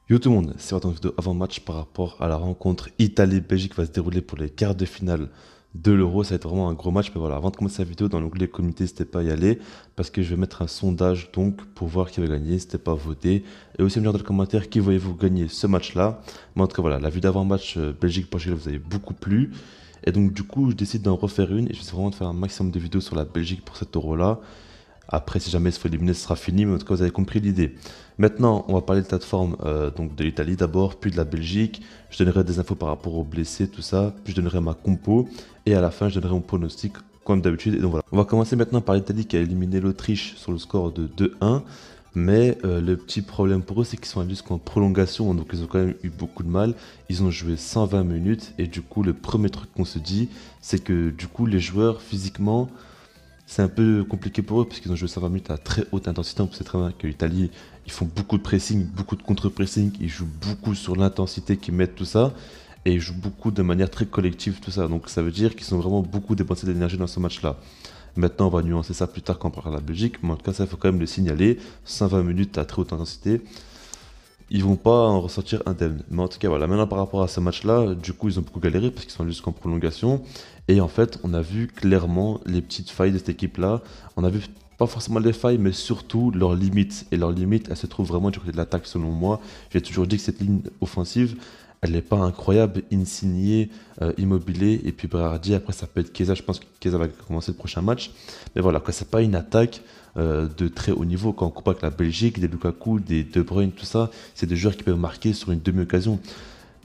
Yo tout le monde, c'est votre vidéo avant-match par rapport à la rencontre Italie-Belgique qui va se dérouler pour les quarts de finale de l'Euro. Ça va être vraiment un gros match. Mais voilà, avant de commencer la vidéo, dans l'onglet communauté, n'hésitez pas à y aller parce que je vais mettre un sondage donc pour voir qui va gagner. N'hésitez pas à voter et aussi à me dire dans les commentaires qui voyez-vous gagner ce match-là. Mais en tout cas, voilà, la vidéo avant-match Belgique-Portugal vous avez beaucoup plu. Et donc, du coup, je décide d'en refaire une et je vais vraiment de faire un maximum de vidéos sur la Belgique pour cet Euro-là. Après, si jamais il se fait éliminer, ce sera fini, mais en tout cas, vous avez compris l'idée. Maintenant, on va parler de l'état de forme donc de l'Italie d'abord, puis de la Belgique. Je donnerai des infos par rapport aux blessés, tout ça. Puis je donnerai ma compo. Et à la fin, je donnerai mon pronostic, comme d'habitude. Et donc voilà. On va commencer maintenant par l'Italie qui a éliminé l'Autriche sur le score de 2-1. Mais le petit problème pour eux, c'est qu'ils sont allés jusqu'en prolongation. Donc ils ont quand même eu beaucoup de mal. Ils ont joué 120 minutes. Et du coup, le premier truc qu'on se dit, c'est que du coup, les joueurs, physiquement, c'est un peu compliqué pour eux parce qu'ils ont joué 120 minutes à très haute intensité. On sait très bien que l'Italie, ils font beaucoup de pressing, beaucoup de contre-pressing. Ils jouent beaucoup sur l'intensité qu'ils mettent, tout ça. Et ils jouent beaucoup de manière très collective, tout ça. Donc ça veut dire qu'ils ont vraiment beaucoup dépensé d'énergie dans ce match-là. Maintenant, on va nuancer ça plus tard quand on parlera de la Belgique. Mais en tout cas, ça, il faut quand même le signaler. 120 minutes à très haute intensité, ils vont pas en ressortir indemnes. Mais en tout cas, voilà. Maintenant, par rapport à ce match-là, du coup, ils ont beaucoup galéré parce qu'ils sont jusqu'en prolongation. Et en fait, on a vu clairement les petites failles de cette équipe-là. On a vu pas forcément les failles, mais surtout leurs limites. Et leurs limites, elles se trouvent vraiment du côté de l'attaque, selon moi. J'ai toujours dit que cette ligne offensive, elle n'est pas incroyable. Insigné, Immobilier, et puis Berardi. Après, ça peut être Chiesa. Je pense que Chiesa va commencer le prochain match. Mais voilà, quoi, c'est pas une attaque de très haut niveau. Quand on compare avec la Belgique, des Lukaku, des De Bruyne, tout ça, c'est des joueurs qui peuvent marquer sur une demi-occasion.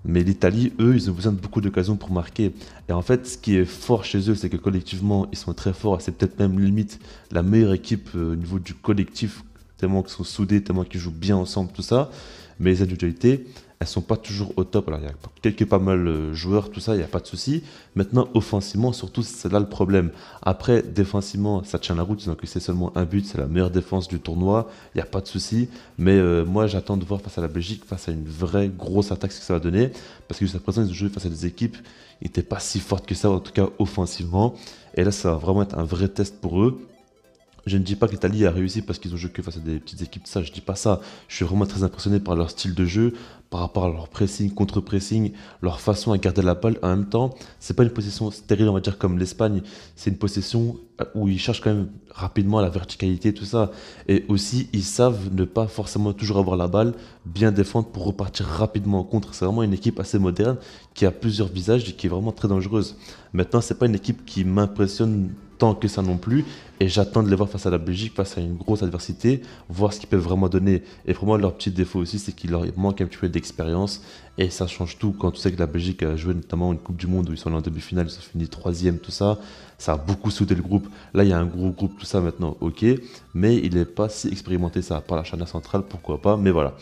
Mais l'Italie, eux, ils ont besoin de beaucoup d'occasions pour marquer. Et en fait, ce qui est fort chez eux, c'est que collectivement, ils sont très forts. C'est peut-être même limite la meilleure équipe au niveau du collectif, tellement qu'ils sont soudés, tellement qu'ils jouent bien ensemble, tout ça. Mais les individualités, elles sont pas toujours au top. Alors, il y a quelques pas mal joueurs, tout ça, il n'y a pas de souci. Maintenant, offensivement, surtout, c'est là le problème. Après, défensivement, ça tient la route. Ils ont encaissé seulement un but. C'est la meilleure défense du tournoi. Il n'y a pas de souci. Mais moi, j'attends de voir face à la Belgique, face à une vraie grosse attaque, ce que ça va donner. Parce que jusqu'à présent, ils ont joué face à des équipes qui n'étaient pas si fortes que ça, en tout cas offensivement. Et là, ça va vraiment être un vrai test pour eux. Je ne dis pas que l'Italie a réussi parce qu'ils ont joué que face à des petites équipes, ça, je dis pas ça. Je suis vraiment très impressionné par leur style de jeu, par rapport à leur pressing, contre-pressing, leur façon à garder la balle. En même temps, c'est pas une possession stérile, on va dire, comme l'Espagne. C'est une possession où ils cherchent quand même rapidement la verticalité, tout ça. Et aussi, ils savent ne pas forcément toujours avoir la balle, bien défendre pour repartir rapidement en contre. C'est vraiment une équipe assez moderne qui a plusieurs visages et qui est vraiment très dangereuse. Maintenant, c'est pas une équipe qui m'impressionne tant que ça non plus. Et j'attends de les voir face à la Belgique, face à une grosse adversité, voir ce qu'ils peuvent vraiment donner. Et pour moi, leur petit défaut aussi, c'est qu'il leur manque un petit peu d'expérience. Et ça change tout quand tu sais que la Belgique a joué notamment une Coupe du Monde où ils sont allés en demi-finale, ils ont fini troisième, tout ça. Ça a beaucoup soudé le groupe. Là, il y a un gros groupe, tout ça maintenant, ok. Mais il n'est pas si expérimenté ça. Par la charnière centrale, pourquoi pas. Mais voilà.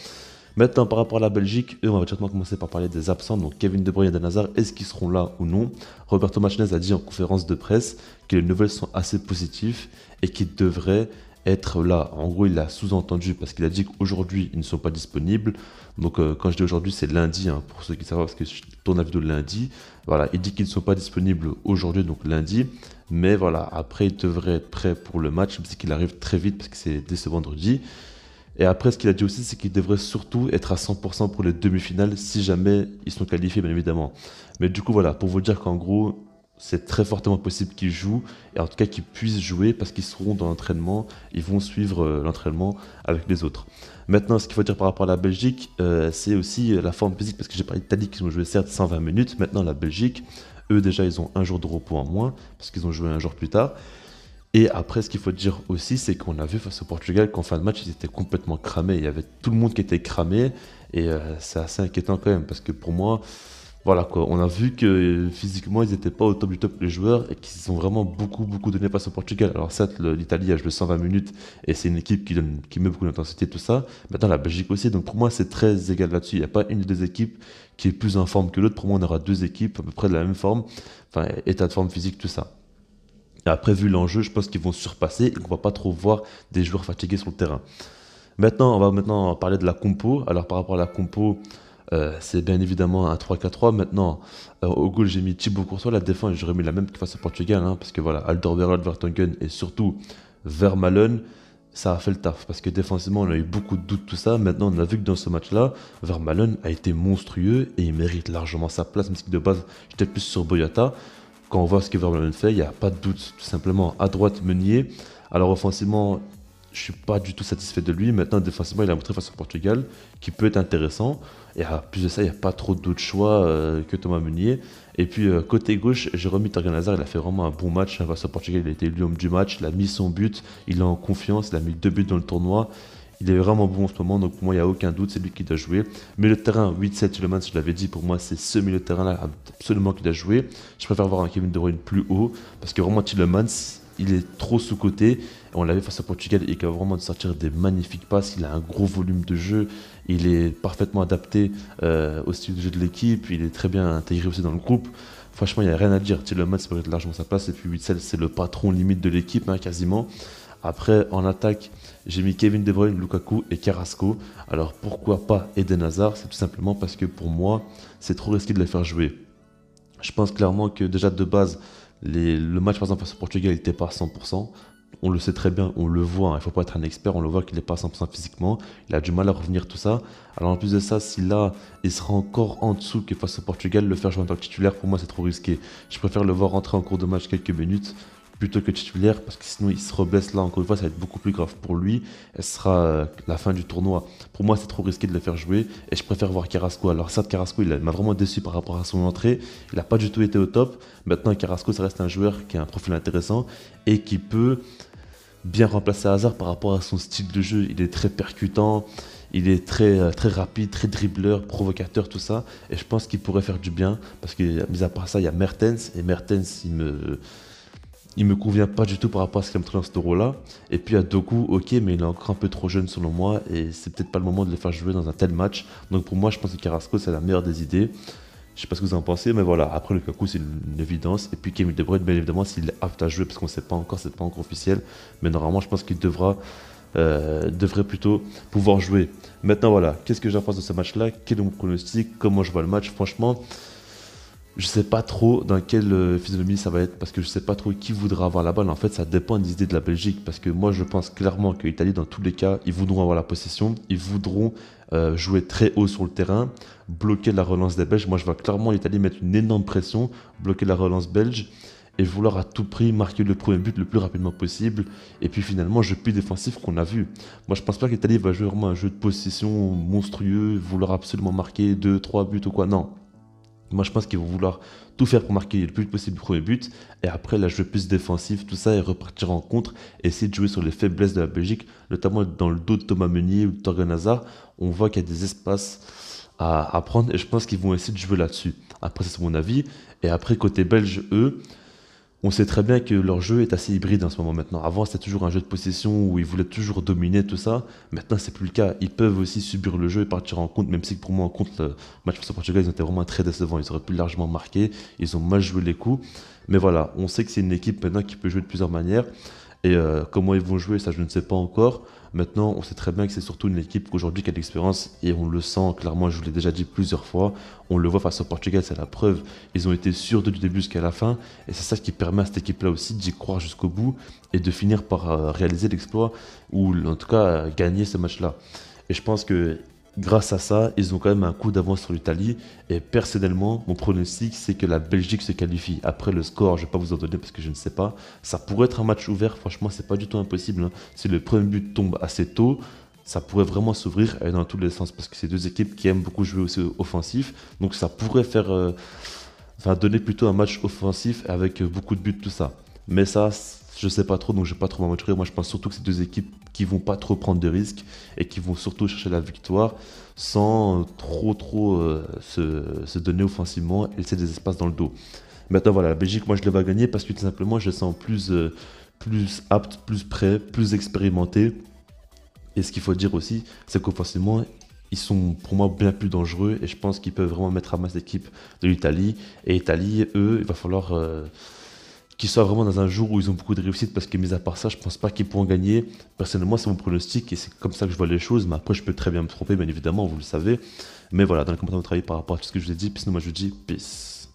Maintenant, par rapport à la Belgique, eux, on va directement commencer par parler des absents. Donc, Kevin De Bruyne et Eden Hazard, est-ce qu'ils seront là ou non? Roberto Martinez a dit en conférence de presse que les nouvelles sont assez positives et qu'ils devraient être là. En gros, il a sous-entendu parce qu'il a dit qu'aujourd'hui, ils ne sont pas disponibles. Donc, quand je dis aujourd'hui, c'est lundi, hein, pour ceux qui savent, parce que je tourne la vidéo le lundi. Voilà, il dit qu'ils ne sont pas disponibles aujourd'hui, donc lundi. Mais voilà, après, ils devraient être prêts pour le match, même si qu'il arrive très vite parce que c'est dès ce vendredi. Et après, ce qu'il a dit aussi, c'est qu'il devrait surtout être à 100% pour les demi-finales si jamais ils sont qualifiés, bien évidemment. Mais du coup, voilà, pour vous dire qu'en gros, c'est très fortement possible qu'ils jouent, et en tout cas qu'ils puissent jouer parce qu'ils seront dans l'entraînement, ils vont suivre l'entraînement avec les autres. Maintenant, ce qu'il faut dire par rapport à la Belgique, c'est aussi la forme physique, parce que j'ai parlé d'Italie qui ont joué certes 120 minutes. Maintenant, la Belgique, eux déjà, ils ont un jour de repos en moins, parce qu'ils ont joué un jour plus tard. Et après, ce qu'il faut dire aussi, c'est qu'on a vu face au Portugal qu'en fin de match, ils étaient complètement cramés. Il y avait tout le monde qui était cramé. Et c'est assez inquiétant quand même. Parce que pour moi, voilà quoi. On a vu que physiquement, ils n'étaient pas au top du top, les joueurs. Et qu'ils ont vraiment beaucoup donné face au Portugal. Alors, certes, l'Italie a joué 120 minutes. Et c'est une équipe qui met beaucoup d'intensité, tout ça. Maintenant, la Belgique aussi. Donc pour moi, c'est très égal là-dessus. Il n'y a pas une des deux équipes qui est plus en forme que l'autre. Pour moi, on aura deux équipes à peu près de la même forme. Enfin, état de forme physique, tout ça. Et après, vu l'enjeu, je pense qu'ils vont surpasser et qu'on va pas trop voir des joueurs fatigués sur le terrain. Maintenant, on va maintenant parler de la compo. Alors, par rapport à la compo, c'est bien évidemment un 3-4-3. Maintenant, au goal, j'ai mis Thibaut Courtois. La défense, j'aurais mis la même que face au Portugal. Hein, parce que voilà, Alderweireld, Vertonghen et surtout Vermaelen. ça a fait le taf. Parce que défensivement, on a eu beaucoup de doutes, tout ça. Maintenant, on a vu que dans ce match-là, Vermaelen a été monstrueux et il mérite largement sa place, même si de base, j'étais plus sur Boyata. Quand on voit ce que Vermaelen fait, il n'y a pas de doute. Tout simplement, à droite, Meunier. Alors, offensivement, je suis pas du tout satisfait de lui. Maintenant, défensivement, il a montré face au Portugal qui peut être intéressant. Et à plus de ça, il n'y a pas trop d'autres choix que Thomas Meunier. Et puis, côté gauche, Jérôme Torgan Hazard, il a fait vraiment un bon match face au Portugal. Il a été l'homme du match, il a mis son but, il est en confiance, il a mis 2 buts dans le tournoi. Il est vraiment bon en ce moment, donc pour moi, il n'y a aucun doute, c'est lui qui doit jouer. Milieu de terrain, 8-7 Tielemans, je l'avais dit, pour moi, c'est ce milieu de terrain-là absolument qui doit jouer. Je préfère voir un Kevin De Bruyne plus haut, parce que vraiment, Tielemans, il est trop sous-coté. On l'avait face au Portugal, il va vraiment de sortir des magnifiques passes. Il a un gros volume de jeu, il est parfaitement adapté au style de jeu de l'équipe, il est très bien intégré aussi dans le groupe. Franchement, il n'y a rien à dire. Tielemans mérite largement sa place. Et puis Witsel, c'est le patron limite de l'équipe, hein, quasiment. Après, en attaque, j'ai mis Kevin De Bruyne, Lukaku et Carrasco. Alors pourquoi pas Eden Hazard? C'est tout simplement parce que pour moi, c'est trop risqué de les faire jouer. Je pense clairement que déjà de base, le match par exemple face au Portugal n'était pas à 100%. On le sait très bien, on le voit, hein, il ne faut pas être un expert, on le voit qu'il n'est pas à 100% physiquement, il a du mal à revenir tout ça. Alors en plus de ça, si là, il sera encore en dessous que face au Portugal, le faire jouer en tant que titulaire, pour moi c'est trop risqué. Je préfère le voir rentrer en cours de match quelques minutes plutôt que titulaire, parce que sinon il se reblesse là encore une fois, ça va être beaucoup plus grave pour lui, et ce sera la fin du tournoi. Pour moi c'est trop risqué de le faire jouer, et je préfère voir Carrasco. Alors certes Carrasco il m'a vraiment déçu par rapport à son entrée, il n'a pas du tout été au top. Maintenant Carrasco ça reste un joueur qui a un profil intéressant, et qui peut bien remplacer Hazard par rapport à son style de jeu. Il est très percutant, il est très rapide, très dribbleur, provocateur, tout ça. Et je pense qu'il pourrait faire du bien, parce que mis à part ça, il y a Mertens, et Mertens, il me convient pas du tout par rapport à ce qu'il a montré dans ce euro-là. Et puis à Doku, ok, mais il est encore un peu trop jeune selon moi, et c'est peut-être pas le moment de le faire jouer dans un tel match. Donc pour moi, je pense que Carrasco, c'est la meilleure des idées. Je sais pas ce que vous en pensez, mais voilà. Après, Lukaku, c'est une évidence. Et puis Kevin De Bruyne, bien évidemment, s'il est apte à jouer, parce qu'on ne sait pas encore, c'est pas encore officiel. Mais normalement, je pense qu'il devrait plutôt pouvoir jouer. Maintenant, voilà. Qu'est-ce que j'en pense de ce match-là? Quel est mon pronostic? Comment je vois le match? Franchement, je sais pas trop dans quelle physionomie ça va être, parce que je sais pas trop qui voudra avoir la balle. En fait, ça dépend des idées de la Belgique, parce que moi je pense clairement que l'Italie, dans tous les cas, ils voudront avoir la possession, ils voudront jouer très haut sur le terrain, bloquer la relance des Belges. Moi je vois clairement l'Italie mettre une énorme pression, bloquer la relance belge et vouloir à tout prix marquer le premier but le plus rapidement possible. Et puis finalement, jeu plus défensif qu'on a vu. Moi je pense pas que l'Italie va jouer vraiment un jeu de possession monstrueux, vouloir absolument marquer 2 3 buts ou quoi. Non. Moi, je pense qu'ils vont vouloir tout faire pour marquer le plus vite possible le premier but et après la jouer plus défensif, tout ça et repartir en contre, et essayer de jouer sur les faiblesses de la Belgique, notamment dans le dos de Thomas Meunier ou de Torgan Hazard. On voit qu'il y a des espaces à prendre et je pense qu'ils vont essayer de jouer là-dessus. Après, c'est mon avis. Et après, côté belge, eux, on sait très bien que leur jeu est assez hybride en ce moment maintenant. Avant, c'était toujours un jeu de possession où ils voulaient toujours dominer tout ça. Maintenant, c'est plus le cas. Ils peuvent aussi subir le jeu et partir en compte, même si pour moi, en compte, le match face au Portugal, ils ont été vraiment très décevants. Ils auraient pu largement marquer. Ils ont mal joué les coups. Mais voilà, on sait que c'est une équipe maintenant qui peut jouer de plusieurs manières. Et comment ils vont jouer, ça, je ne sais pas encore. Maintenant, on sait très bien que c'est surtout une équipe qu'aujourd'hui qui a de l'expérience et on le sent clairement, je vous l'ai déjà dit plusieurs fois. On le voit face au Portugal, c'est la preuve. Ils ont été sûrs du début jusqu'à la fin et c'est ça qui permet à cette équipe-là aussi d'y croire jusqu'au bout et de finir par réaliser l'exploit ou en tout cas gagner ce match-là. Et je pense que grâce à ça, ils ont quand même un coup d'avance sur l'Italie. Et personnellement, mon pronostic, c'est que la Belgique se qualifie. Après le score, je ne vais pas vous en donner parce que je ne sais pas. Ça pourrait être un match ouvert, franchement, c'est pas du tout impossible, hein. Si le premier but tombe assez tôt, ça pourrait vraiment s'ouvrir et dans tous les sens. Parce que c'est deux équipes qui aiment beaucoup jouer aussi offensif. Donc ça pourrait faire, enfin, donner plutôt un match offensif avec beaucoup de buts, tout ça. Mais ça, je sais pas trop, donc je vais pas trop m'aventurer. Moi, je pense surtout que c'est deux équipes qui vont pas trop prendre de risques et qui vont surtout chercher la victoire sans trop se donner offensivement et laisser des espaces dans le dos. Maintenant, voilà, la Belgique, moi, je les vais gagner parce que tout simplement, je les sens plus apte, plus prêt, plus expérimenté. Et ce qu'il faut dire aussi, c'est qu'offensivement, ils sont pour moi bien plus dangereux et je pense qu'ils peuvent vraiment mettre à masse l'équipe de l'Italie. Et l'Italie, eux, il va falloir qu'ils soient vraiment dans un jour où ils ont beaucoup de réussite parce que mis à part ça, je pense pas qu'ils pourront gagner. Personnellement, c'est mon pronostic et c'est comme ça que je vois les choses. Mais après, je peux très bien me tromper, bien évidemment, vous le savez. Mais voilà, dans les commentaires, vous travaillez par rapport à tout ce que je vous ai dit. Puis sinon, moi, je vous dis peace.